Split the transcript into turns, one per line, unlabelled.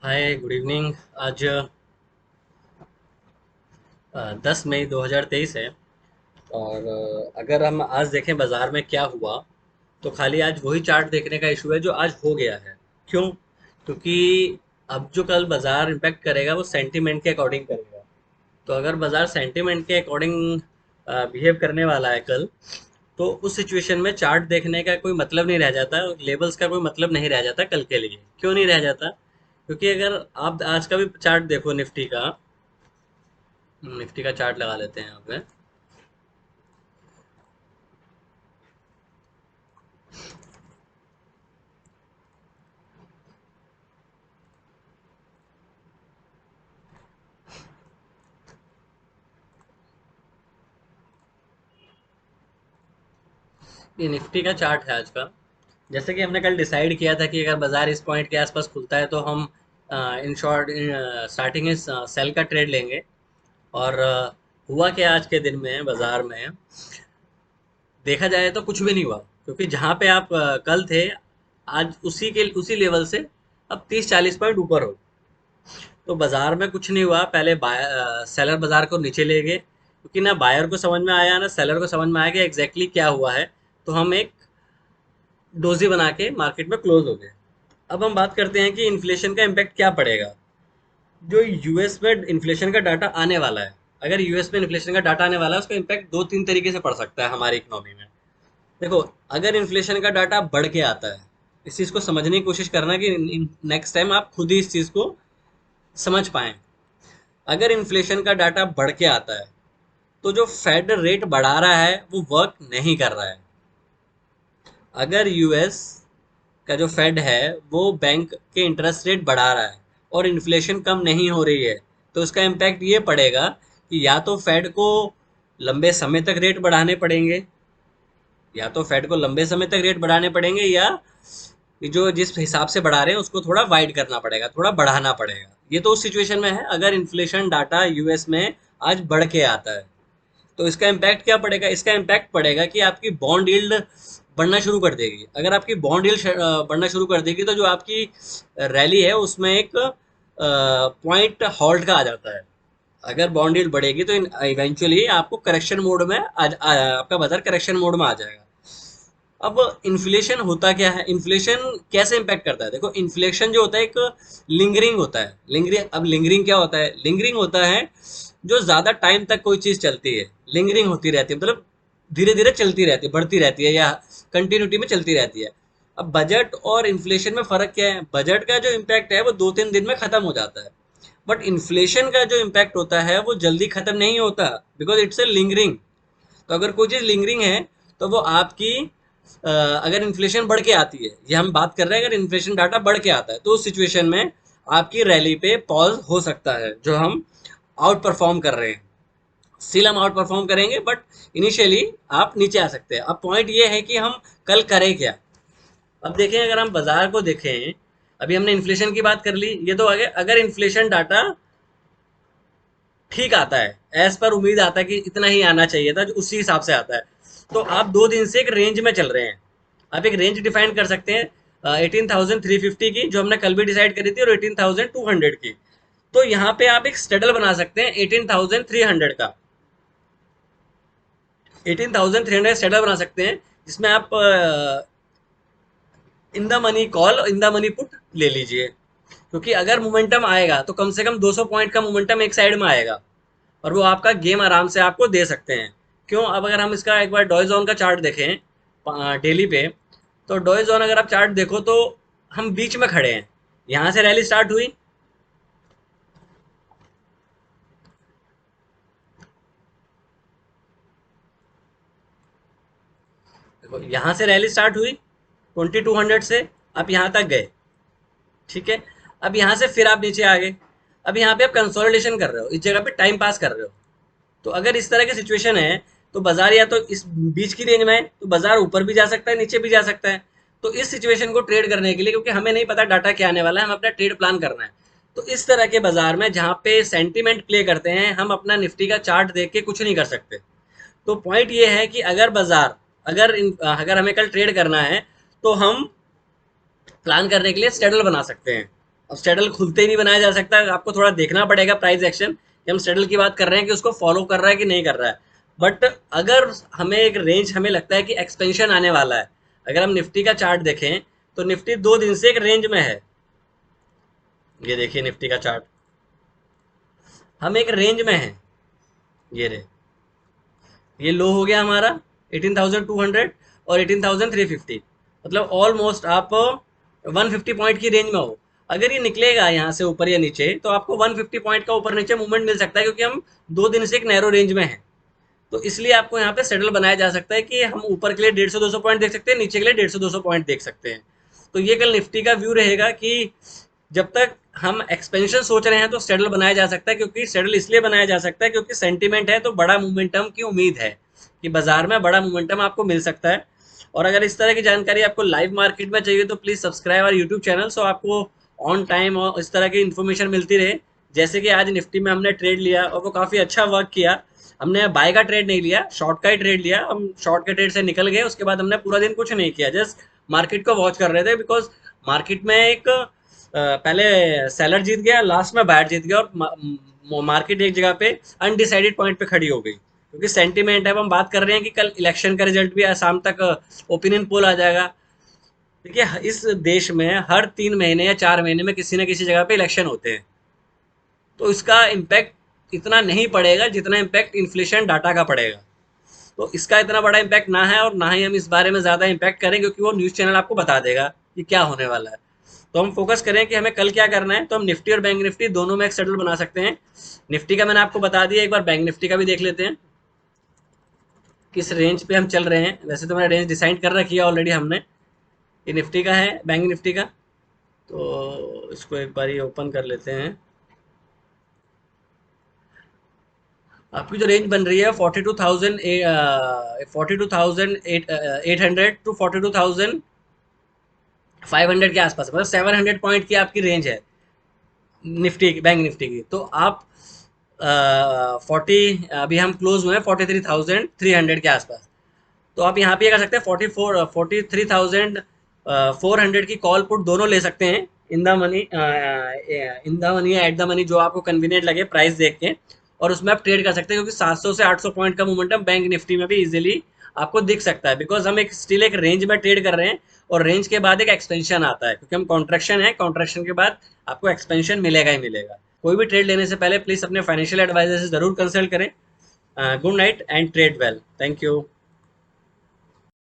हाय, good evening. आज 10 मई 2023 है। और अगर हम आज देखें बाजार में क्या हुआ, तो खाली आज वही चार्ट देखने का इशू है जो आज हो गया है। क्यों? क्योंकि अब जो कल बाजार इम्पैक्ट करेगा वो सेंटीमेंट के अकॉर्डिंग करेगा। तो अगर बाजार सेंटीमेंट के अकॉर्डिंग बिहेव करने वाला है कल, तो उस सिचुएशन में चार्ट देखने का कोई मतलब नहीं रह जाता, लेवल्स का कोई मतलब नहीं रह जाता कल के लिए। क्यों नहीं रह जाता? क्योंकि अगर आप आज का भी चार्ट देखो निफ्टी का, निफ्टी का चार्ट लगा लेते हैं यहाँ पे। ये निफ्टी का चार्ट है आज का। जैसे कि हमने कल डिसाइड किया था कि अगर बाजार इस पॉइंट के आसपास खुलता है तो हम इन शॉर्ट स्टार्टिंग में सेल का ट्रेड लेंगे। और हुआ क्या आज के दिन में बाजार में, देखा जाए तो कुछ भी नहीं हुआ। क्योंकि जहाँ पे आप कल थे, आज उसी लेवल से अब 30-40 पॉइंट ऊपर हो। तो बाजार में कुछ नहीं हुआ। पहले सेलर बाजार को नीचे ले गए, क्योंकि ना बायर को समझ में आया ना सेलर को समझ में आया कि एग्जैक्टली क्या हुआ है। तो हम एक डोजी बना के मार्केट में क्लोज हो गए। अब हम बात करते हैं कि इन्फ्लेशन का इम्पैक्ट क्या पड़ेगा। जो यूएस में इन्फ्लेशन का डाटा आने वाला है, अगर यूएस में इन्फ्लेशन का डाटा आने वाला है, उसका इम्पैक्ट दो तीन तरीके से पड़ सकता है हमारी इकोनॉमी में। देखो, अगर इन्फ्लेशन का डाटा बढ़ के आता है, इस चीज़ को समझने की कोशिश करना कि नेक्स्ट टाइम आप खुद ही इस चीज़ को समझ पाएं। अगर इन्फ्लेशन का डाटा बढ़ के आता है, तो जो फेड रेट बढ़ा रहा है वो वर्क नहीं कर रहा है। अगर यूएस का जो फेड है वो बैंक के इंटरेस्ट रेट बढ़ा रहा है और इन्फ्लेशन कम नहीं हो रही है, तो उसका इम्पैक्ट ये पड़ेगा कि या तो फेड को लंबे समय तक रेट बढ़ाने पड़ेंगे, या तो फेड को लंबे समय तक रेट बढ़ाने पड़ेंगे, या ये जो जिस हिसाब से बढ़ा रहे हैं उसको थोड़ा वाइड करना पड़ेगा, थोड़ा बढ़ाना पड़ेगा। ये तो उस सिचुएशन में है अगर इन्फ्लेशन डाटा यूएस में आज बढ़ के आता है। तो इसका इम्पैक्ट क्या पड़ेगा? इसका इम्पैक्ट पड़ेगा कि आपकी बॉन्ड यील्ड बढ़ना शुरू कर देगी। अगर आपकी बॉन्ड यील्ड बढ़ना शुरू कर देगी, तो जो आपकी रैली है उसमें एक पॉइंट हॉल्ट का आ जाता है। अगर बॉन्ड यील्ड बढ़ेगी तो इवेंचुअली आपको करेक्शन मोड में आपका बाजार करेक्शन मोड में आ जाएगा। अब इन्फ्लेशन होता क्या है, इन्फ्लेशन कैसे इम्पैक्ट करता है? देखो, इन्फ्लेशन जो होता है एक लिंगरिंग होता है। लिंगरिंग, अब लिंगरिंग क्या होता है? लिंगरिंग होता है जो ज्यादा टाइम तक कोई चीज चलती है। लिंगरिंग होती रहती है, मतलब धीरे धीरे चलती रहती है, बढ़ती रहती है, या कंटिन्यूटी में चलती रहती है। अब बजट और इन्फ्लेशन में फर्क क्या है? बजट का जो इम्पैक्ट है वो 2-3 दिन में खत्म हो जाता है, बट इन्फ्लेशन का जो इम्पैक्ट होता है वो जल्दी खत्म नहीं होता, बिकॉज इट्स ए लिंगरिंग। तो अगर कोई चीज़ लिंगरिंग है, तो वो आपकी अगर इन्फ्लेशन बढ़ के आती है, ये हम बात कर रहे हैं, अगर इन्फ्लेशन डाटा बढ़ के आता है, तो उस सिचुएशन में आपकी रैली पे पॉज हो सकता है, जो हम आउट परफॉर्म कर रहे हैं। स्टिल हम आउट परफॉर्म करेंगे, बट इनिशियली आप नीचे आ सकते हैं। अब पॉइंट ये है कि हम कल करें क्या। अब देखें, अगर हम बाजार को देखें, अभी हमने इन्फ्लेशन की बात कर ली, ये तो आगे अगर इन्फ्लेशन डाटा ठीक आता है, एज पर उम्मीद आता है कि इतना ही आना चाहिए था, जो उसी हिसाब से आता है, तो आप 2 दिन से एक रेंज में चल रहे हैं। आप एक रेंज डिफाइन कर सकते हैं 18,350 की, जो हमने कल भी डिसाइड करी थी, और 18,200 की। तो यहाँ पे आप एक स्टेडल बना सकते हैं 18,300 का। 18,300 स्टेडल बना सकते हैं, जिसमें आप in the money call, in the money put ले लीजिए। क्योंकि अगर मोमेंटम आएगा तो कम से कम 200 पॉइंट का मोमेंटम एक साइड में आएगा, और वो आपका गेम आराम से आपको दे सकते हैं। क्यों? अब अगर हम इसका एक बार डॉयजोन का चार्ट देखें डेली पे, तो डॉयजोन अगर आप चार्ट देखो तो हम बीच में खड़े हैं। यहाँ से रैली स्टार्ट हुई, देखो यहाँ से रैली स्टार्ट हुई 2200 से, आप यहाँ तक गए, ठीक है। अब यहाँ से फिर आप नीचे आ गए। अब यहाँ पे आप कंसोलिडेशन कर रहे हो, इस जगह पे टाइम पास कर रहे हो। तो अगर इस तरह की सिचुएशन है, तो बाजार या तो इस बीच की रेंज में है, तो बाजार ऊपर भी जा सकता है, नीचे भी जा सकता है। तो इस सिचुएशन को ट्रेड करने के लिए, क्योंकि हमें नहीं पता डाटा क्या आने वाला है, हम अपना ट्रेड प्लान करना है। तो इस तरह के बाजार में जहाँ पे सेंटीमेंट प्ले करते हैं, हम अपना निफ्टी का चार्ट देख के कुछ नहीं कर सकते। तो पॉइंट ये है कि अगर बाजार, अगर हमें कल ट्रेड करना है, तो हम प्लान करने के लिए स्टेडल बना सकते हैं। अब स्ट्रेडल खुलते ही नहीं बनाया जा सकता, आपको थोड़ा देखना पड़ेगा प्राइस एक्शन कि हम स्ट्रेडल की बात कर रहे हैं कि उसको फॉलो कर रहा है कि नहीं कर रहा है। बट अगर हमें एक रेंज हमें लगता है कि एक्सपेंशन आने वाला है, अगर हम निफ्टी का चार्ट देखें तो निफ्टी 2 दिन से एक रेंज में है। ये देखिए निफ्टी का चार्ट, हम एक रेंज में है। ये रे, ये लो हो गया हमारा 18,200 और 18,350, मतलब ऑलमोस्ट आप 150 पॉइंट की रेंज में हो। अगर ये निकलेगा यहाँ से ऊपर या नीचे तो आपको 150 पॉइंट का ऊपर नीचे मूवमेंट मिल सकता है, क्योंकि हम 2 दिन से एक नैरो रेंज में हैं। तो इसलिए आपको यहाँ पे सेटल बनाया जा सकता है कि हम ऊपर के लिए 150-200 पॉइंट देख सकते हैं, नीचे के लिए 150-200 पॉइंट देख सकते हैं। तो ये कल निफ्टी का व्यू रहेगा कि जब तक हम एक्सपेंशन सोच रहे हैं तो सेटल बनाया जा सकता है, क्योंकि सेटल इसलिए बनाया जा सकता है क्योंकि सेंटीमेंट है तो बड़ा मोमेंटम की उम्मीद है कि बाजार में बड़ा मोमेंटम आपको मिल सकता है। और अगर इस तरह की जानकारी आपको लाइव मार्केट में चाहिए तो प्लीज़ सब्सक्राइब और यूट्यूब चैनल, सो आपको ऑन टाइम और इस तरह की इन्फॉर्मेशन मिलती रहे। जैसे कि आज निफ्टी में हमने ट्रेड लिया और वो काफ़ी अच्छा वर्क किया। हमने बाय का ट्रेड नहीं लिया, शॉर्ट का ही ट्रेड लिया। हम शॉर्ट के ट्रेड से निकल गए, उसके बाद हमने पूरा दिन कुछ नहीं किया, जस्ट मार्केट को वॉच कर रहे थे। बिकॉज मार्केट में एक पहले सेलर जीत गया, लास्ट में बायर जीत गया, और मार्केट एक जगह पे अनडिसाइडेड पॉइंट पे खड़ी हो गई, क्योंकि सेंटीमेंट है। अब हम बात कर रहे हैं कि कल इलेक्शन का रिजल्ट भी शाम तक ओपिनियन पोल आ जाएगा। देखिए, इस देश में हर 3 महीने या 4 महीने में किसी न किसी जगह पे इलेक्शन होते हैं, तो इसका इम्पैक्ट इतना नहीं पड़ेगा जितना इम्पैक्ट इन्फ्लेशन डाटा का पड़ेगा। तो इसका इतना बड़ा इम्पैक्ट ना है, और ना ही हम इस बारे में ज़्यादा इम्पैक्ट करें, क्योंकि वो न्यूज़ चैनल आपको बता देगा कि क्या होने वाला है। तो हम फोकस करें कि हमें कल क्या करना है। तो हम निफ्टी और बैंक निफ्टी दोनों में एक सेटल बना सकते हैं। निफ्टी का मैंने आपको बता दिया, एक बार बैंक निफ्टी का भी देख लेते हैं किस रेंज पे हम चल रहे हैं। वैसे तो मैंने रेंज डिसाइड कर रखी है ऑलरेडी हमने। ये निफ्टी का है, बैंक निफ्टी का। तो इसको एक बार ही ओपन कर लेते हैं। आपकी जो रेंज बन रही है 42,800 टू 42,500 के आसपास, मतलब 700 पॉइंट की आपकी रेंज है निफ्टी की, बैंक निफ्टी की। तो आप अभी हम क्लोज हुए हैं 43,300 के आसपास। तो आप यहाँ पे कर सकते हैं 43,400 की कॉल पुट दोनों ले सकते हैं, इन द मनी या एट द मनी, जो आपको कन्वीनियंट लगे प्राइस देख के। और उसमें आप ट्रेड कर सकते हैं, क्योंकि 700 से 800 पॉइंट का मोमेंटम बैंक निफ्टी में भी इजीली आपको दिख सकता है। बिकॉज हम एक स्टिल एक रेंज में ट्रेड कर रहे हैं, और रेंज के बाद एक एक्सपेंशन आता है, क्योंकि हम कॉन्ट्रैक्शन है, कॉन्ट्रैक्शन के बाद आपको एक्सपेंशन मिलेगा ही मिलेगा। कोई भी ट्रेड लेने से पहले प्लीज अपने फाइनेंशियल एडवाइजर से जरूर कंसल्ट करें। Good night and trade well. Thank you.